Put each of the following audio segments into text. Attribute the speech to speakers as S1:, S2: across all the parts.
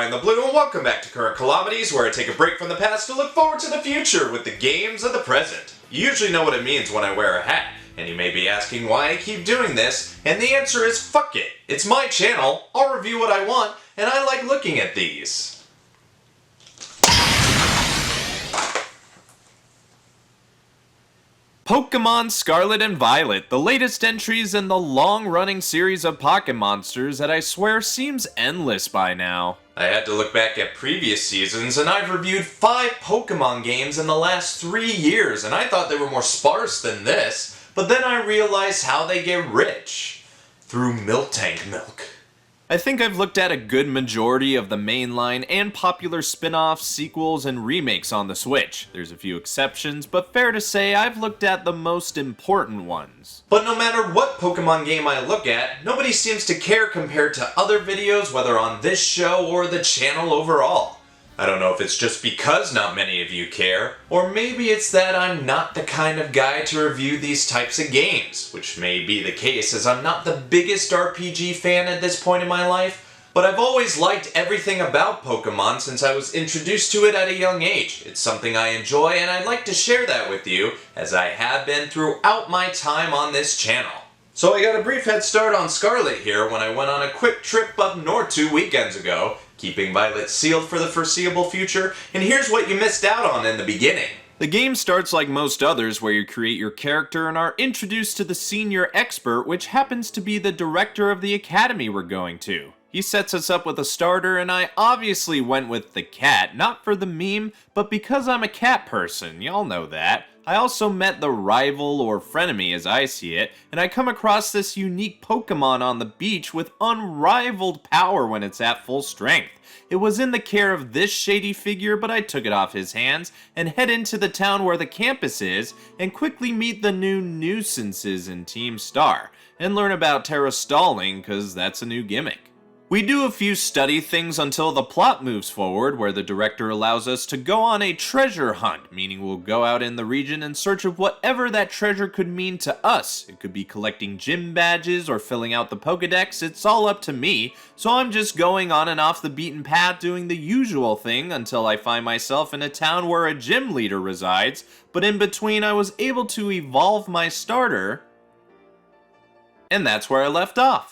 S1: BrianTheBlue, and welcome back to Current Calamities, where I take a break from the past to look forward to the future with the games of the present. You usually know what it means when I wear a hat, and you may be asking why I keep doing this, and the answer is fuck it. It's my channel, I'll review what I want, and I like looking at these.
S2: Pokémon Scarlet and Violet, the latest entries in the long-running series of Pocket Monsters that I swear seems endless by now.
S1: I had to look back at previous seasons, and I've reviewed 5 Pokémon games in the last 3 years, and I thought they were more sparse than this, but then I realized how they get rich. Through milk tank milk.
S2: I think I've looked at a good majority of the mainline and popular spin-offs, sequels, and remakes on the Switch. There's a few exceptions, but fair to say I've looked at the most important ones.
S1: But no matter what Pokemon game I look at, nobody seems to care compared to other videos, whether on this show or the channel overall. I don't know if it's just because not many of you care, or maybe it's that I'm not the kind of guy to review these types of games, which may be the case as I'm not the biggest RPG fan at this point in my life, but I've always liked everything about Pokemon since I was introduced to it at a young age. It's something I enjoy and I'd like to share that with you, as I have been throughout my time on this channel. So I got a brief head start on Scarlet here when I went on a quick trip up north 2 weekends ago, keeping Violet sealed for the foreseeable future, and here's what you missed out on in the beginning.
S2: The game starts like most others, where you create your character and are introduced to the senior expert, which happens to be the director of the academy we're going to. He sets us up with a starter, and I obviously went with the cat, not for the meme, but because I'm a cat person, y'all know that. I also met the rival or frenemy as I see it, and I come across this unique Pokemon on the beach with unrivaled power when it's at full strength. It was in the care of this shady figure, but I took it off his hands and head into the town where the campus is and quickly meet the new nuisances in Team Star and learn about Terra stalling, cause that's a new gimmick. We do a few study things until the plot moves forward, where the director allows us to go on a treasure hunt, meaning we'll go out in the region in search of whatever that treasure could mean to us. It could be collecting gym badges or filling out the Pokedex, it's all up to me, so I'm just going on and off the beaten path doing the usual thing until I find myself in a town where a gym leader resides, but in between I was able to evolve my starter, and that's where I left off.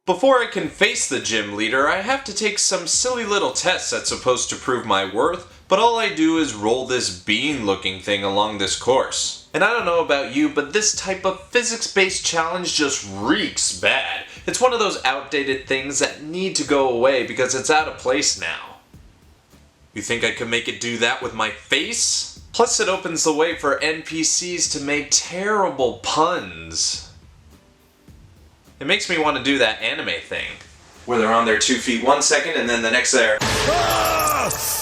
S1: Before I can face the gym leader, I have to take some silly little tests that's supposed to prove my worth, but all I do is roll this bean-looking thing along this course. And I don't know about you, but this type of physics-based challenge just reeks bad. It's one of those outdated things that need to go away because it's out of place now. You think I could make it do that with my face? Plus it opens the way for NPCs to make terrible puns. It makes me want to do that anime thing, where they're on their 2 feet 1 second and then the next they're...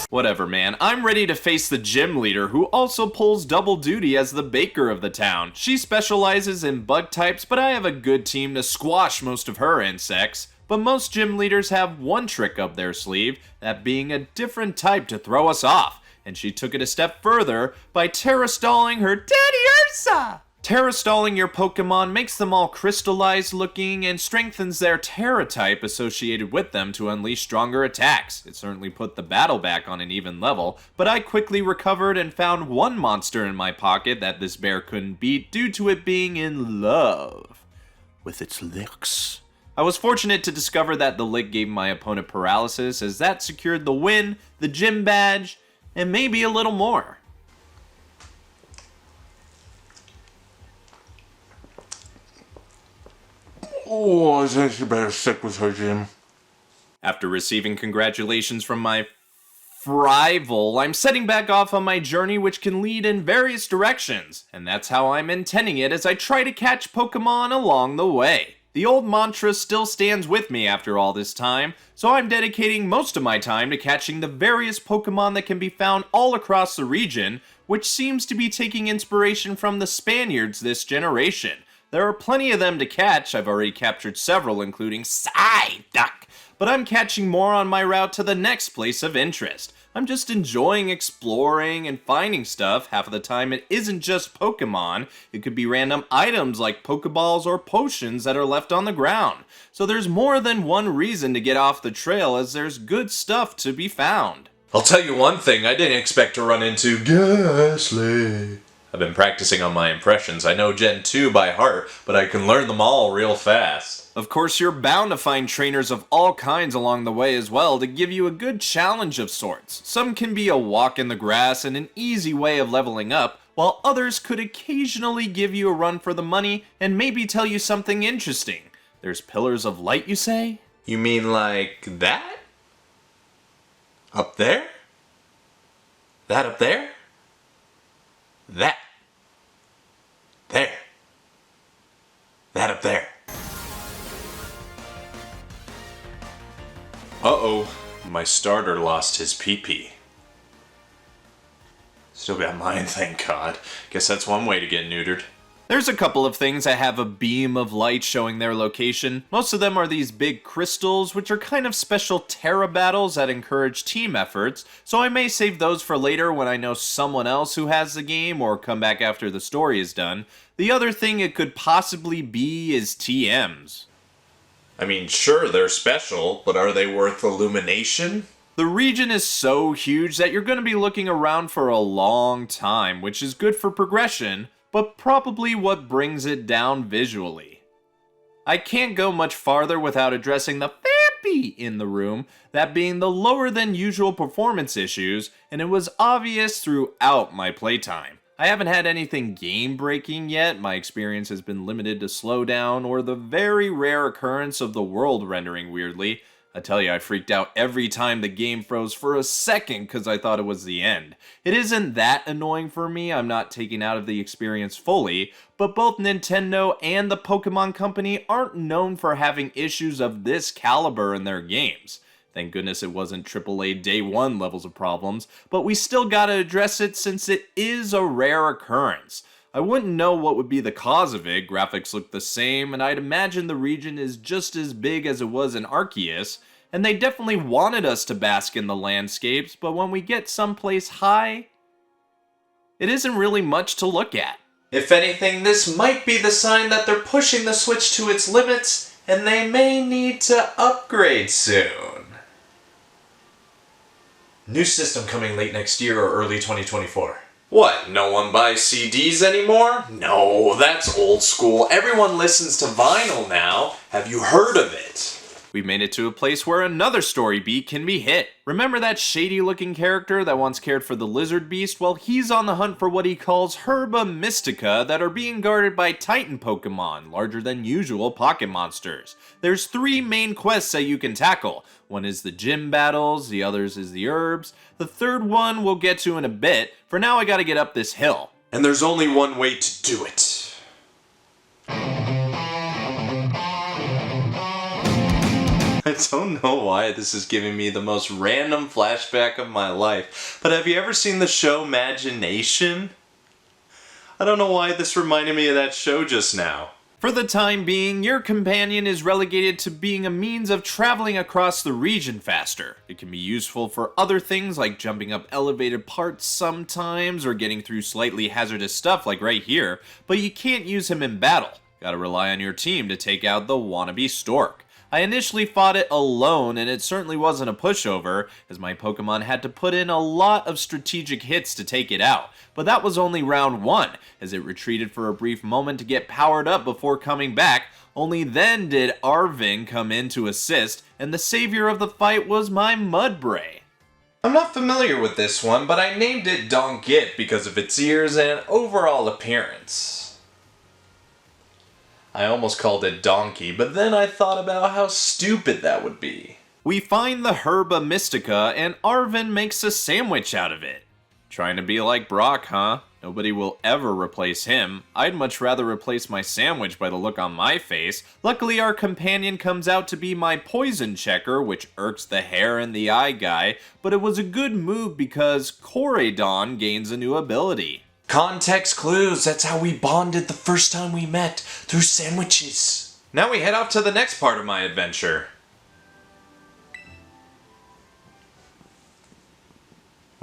S2: Whatever, man. I'm ready to face the gym leader, who also pulls double duty as the baker of the town. She specializes in bug types, but I have a good team to squash most of her insects. But most gym leaders have one trick up their sleeve, that being a different type to throw us off. And she took it a step further by Terra stalling her Daddy Ursa! Terra stalling your Pokemon makes them all crystallized looking and strengthens their Terra type associated with them to unleash stronger attacks. It certainly put the battle back on an even level, but I quickly recovered and found one monster in my pocket that this bear couldn't beat due to it being in love with its licks. I was fortunate to discover that the lick gave my opponent paralysis, as that secured the win, the gym badge, and maybe a little more.
S3: Oh, I think you better stick with her, Jim.
S2: After receiving congratulations from my rival, I'm setting back off on my journey, which can lead in various directions, and that's how I'm intending it as I try to catch Pokemon along the way. The old mantra still stands with me after all this time, so I'm dedicating most of my time to catching the various Pokemon that can be found all across the region, which seems to be taking inspiration from the Spaniards this generation. There are plenty of them to catch. I've already captured several, including Psyduck, but I'm catching more on my route to the next place of interest, I'm just enjoying exploring and finding stuff. Half of the time it isn't just Pokemon, it could be random items like Pokeballs or potions that are left on the ground. So there's more than one reason to get off the trail, as there's good stuff to be found.
S1: I'll tell you one thing, I didn't expect to run into Ghastly. I've been practicing on my impressions. I know Gen 2 by heart, but I can learn them all real fast.
S2: Of course, you're bound to find trainers of all kinds along the way as well to give you a good challenge of sorts. Some can be a walk in the grass and an easy way of leveling up, while others could occasionally give you a run for the money and maybe tell you something interesting. There's pillars of light, you say?
S1: You mean like that? Up there? That up there? That. There. That up there. Uh-oh, my starter lost his pee-pee. Still got mine, thank God. Guess that's one way to get neutered.
S2: There's a couple of things that have a beam of light showing their location. Most of them are these big crystals, which are kind of special Terra battles that encourage team efforts, so I may save those for later when I know someone else who has the game, or come back after the story is done. The other thing it could possibly be is TMs.
S1: I mean, sure, they're special, but are they worth illumination?
S2: The region is so huge that you're going to be looking around for a long time, which is good for progression, but probably what brings it down visually. I can't go much farther without addressing the Fappy in the room, that being the lower than usual performance issues, and it was obvious throughout my playtime. I haven't had anything game-breaking yet. My experience has been limited to slowdown or the very rare occurrence of the world rendering weirdly. I tell you, I freaked out every time the game froze for a second because I thought it was the end. It isn't that annoying for me, I'm not taking out of the experience fully, but both Nintendo and the Pokemon Company aren't known for having issues of this caliber in their games. Thank goodness it wasn't AAA Day 1 levels of problems, but we still gotta address it since it is a rare occurrence. I wouldn't know what would be the cause of it, graphics look the same, and I'd imagine the region is just as big as it was in Arceus, and they definitely wanted us to bask in the landscapes, but when we get someplace high, it isn't really much to look at.
S1: If anything, this might be the sign that they're pushing the Switch to its limits, and they may need to upgrade soon. New system coming late next year or early 2024. What, no one buys CDs anymore? No, that's old school. Everyone listens to vinyl now. Have you heard of it?
S2: We made it to a place where another story beat can be hit. Remember that shady looking character that once cared for the lizard beast? Well, he's on the hunt for what he calls Herba Mystica that are being guarded by Titan Pokemon, larger than usual pocket monsters. There's 3 main quests that you can tackle. One is the gym battles, the others is the herbs. The third one we'll get to in a bit. For now I gotta get up this hill.
S1: And there's only one way to do it. I don't know why this is giving me the most random flashback of my life, but have you ever seen the show Imagination? I don't know why this reminded me of that show just now.
S2: For the time being, your companion is relegated to being a means of traveling across the region faster. It can be useful for other things like jumping up elevated parts sometimes or getting through slightly hazardous stuff like right here, but you can't use him in battle. Gotta rely on your team to take out the wannabe Stork. I initially fought it alone, and it certainly wasn't a pushover, as my Pokemon had to put in a lot of strategic hits to take it out. But that was only round 1, as it retreated for a brief moment to get powered up before coming back. Only then did Arvin come in to assist, and the savior of the fight was my Mudbray.
S1: I'm not familiar with this one, but I named it Donkit because of its ears and overall appearance. I almost called it Donkey, but then I thought about how stupid that would be.
S2: We find the Herba Mystica, and Arvin makes a sandwich out of it. Trying to be like Brock, huh? Nobody will ever replace him. I'd much rather replace my sandwich by the look on my face. Luckily, our companion comes out to be my poison checker, which irks the hair and the eye guy, but it was a good move because Koraidon gains a new ability.
S1: Context clues, that's how we bonded the first time we met, through sandwiches. Now we head off to the next part of my adventure.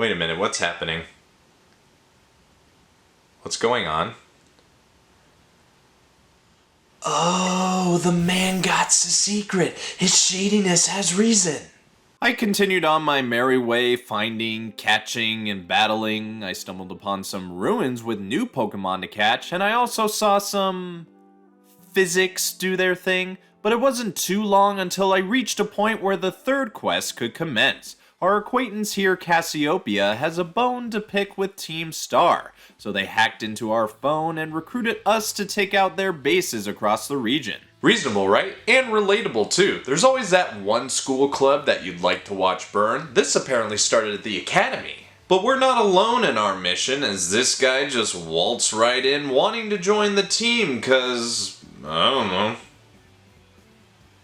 S1: Wait a minute, what's happening? What's going on? Oh, the man got's a secret. His shadiness has risen.
S2: I continued on my merry way, finding, catching, and battling. I stumbled upon some ruins with new Pokemon to catch, and I also saw some physics do their thing, but it wasn't too long until I reached a point where the third quest could commence. Our acquaintance here, Cassiopeia, has a bone to pick with Team Star, so they hacked into our phone and recruited us to take out their bases across the region.
S1: Reasonable, right? And relatable too. There's always that one school club that you'd like to watch burn. This apparently started at the Academy. But we're not alone in our mission, as this guy just waltzed right in wanting to join the team, cause, I don't know.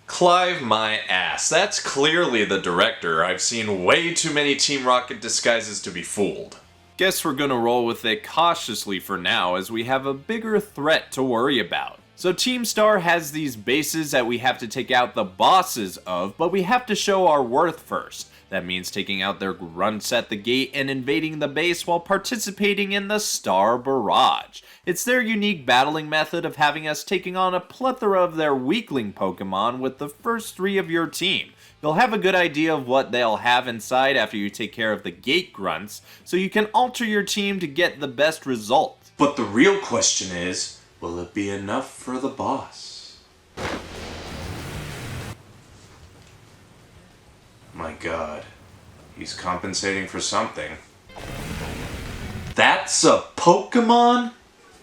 S1: Clive my ass. That's clearly the director. I've seen way too many Team Rocket disguises to be fooled.
S2: Guess we're gonna roll with it cautiously for now, as we have a bigger threat to worry about. So Team Star has these bases that we have to take out the bosses of, but we have to show our worth first. That means taking out their grunts at the gate and invading the base while participating in the Star Barrage. It's their unique battling method of having us taking on a plethora of their weakling Pokemon with the first 3 of your team. You'll have a good idea of what they'll have inside after you take care of the gate grunts, so you can alter your team to get the best result.
S1: But the real question is, will it be enough for the boss? My god, he's compensating for something. That's a Pokemon?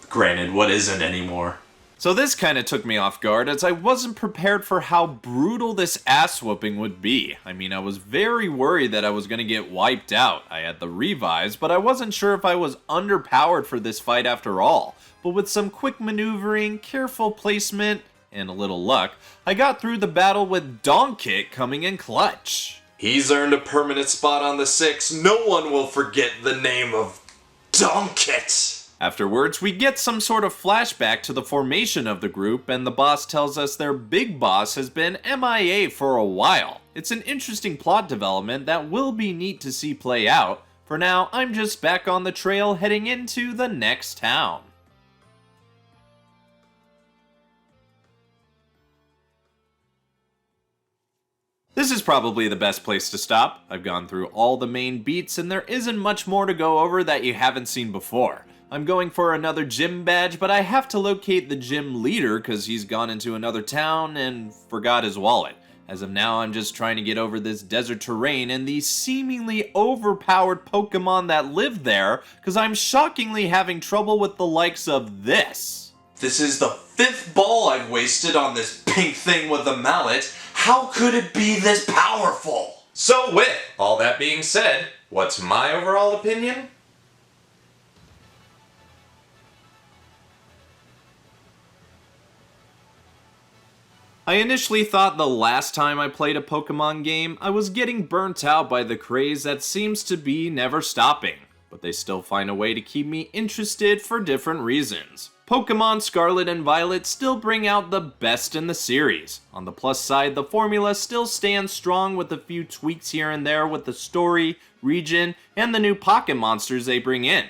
S1: Granted, what isn't anymore?
S2: So this kinda took me off guard, as I wasn't prepared for how brutal this ass whooping would be. I mean, I was very worried that I was gonna get wiped out. I had the revives, but I wasn't sure if I was underpowered for this fight after all. But with some quick maneuvering, careful placement, and a little luck, I got through the battle with Donkit coming in clutch.
S1: He's earned a permanent spot on the 6. No one will forget the name of Donkit.
S2: Afterwards, we get some sort of flashback to the formation of the group, and the boss tells us their big boss has been MIA for a while. It's an interesting plot development that will be neat to see play out. For now, I'm just back on the trail heading into the next town. This is probably the best place to stop. I've gone through all the main beats and there isn't much more to go over that you haven't seen before. I'm going for another gym badge, but I have to locate the gym leader because he's gone into another town and forgot his wallet. As of now, I'm just trying to get over this desert terrain and the seemingly overpowered Pokemon that live there, because I'm shockingly having trouble with the likes of this.
S1: This is the 5th ball I've wasted on this pink thing with a mallet. How could it be this powerful? So with all that being said, what's my overall opinion?
S2: I initially thought the last time I played a Pokemon game, I was getting burnt out by the craze that seems to be never stopping, but they still find a way to keep me interested for different reasons. Pokémon Scarlet and Violet still bring out the best in the series. On the plus side, the formula still stands strong with a few tweaks here and there with the story, region, and the new pocket monsters they bring in.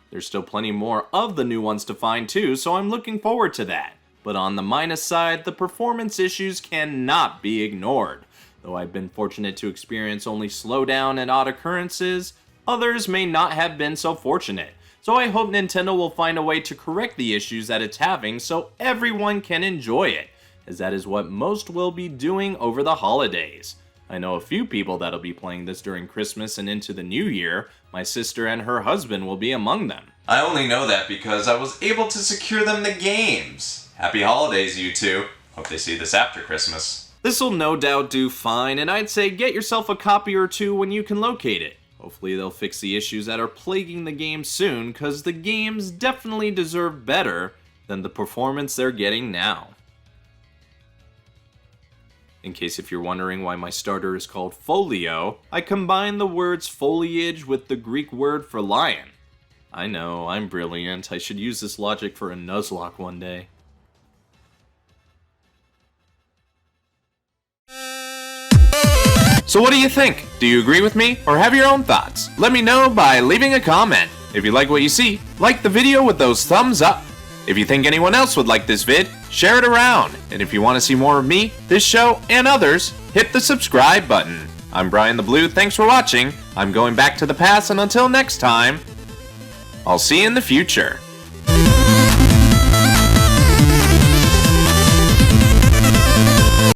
S2: There's still plenty more of the new ones to find too, so I'm looking forward to that. But on the minus side, the performance issues cannot be ignored. Though I've been fortunate to experience only slowdown and odd occurrences, others may not have been so fortunate. So I hope Nintendo will find a way to correct the issues that it's having so everyone can enjoy it, as that is what most will be doing over the holidays. I know a few people that'll be playing this during Christmas and into the new year. My sister and her husband will be among them.
S1: I only know that because I was able to secure them the games. Happy holidays, you two. Hope they see this after Christmas.
S2: This'll no doubt do fine, and I'd say get yourself a copy or two when you can locate it. Hopefully they'll fix the issues that are plaguing the game soon, cause the games definitely deserve better than the performance they're getting now. In case if you're wondering why my starter is called Folio, I combine the words foliage with the Greek word for lion. I know, I'm brilliant. I should use this logic for a Nuzlocke one day. So what do you think? Do you agree with me or have your own thoughts? Let me know by leaving a comment. If you like what you see, like the video with those thumbs up. If you think anyone else would like this vid, share it around. And if you want to see more of me, this show, and others, hit the subscribe button. I'm BrianTheBlue, thanks for watching. I'm going back to the past, and until next time, I'll see you in the future.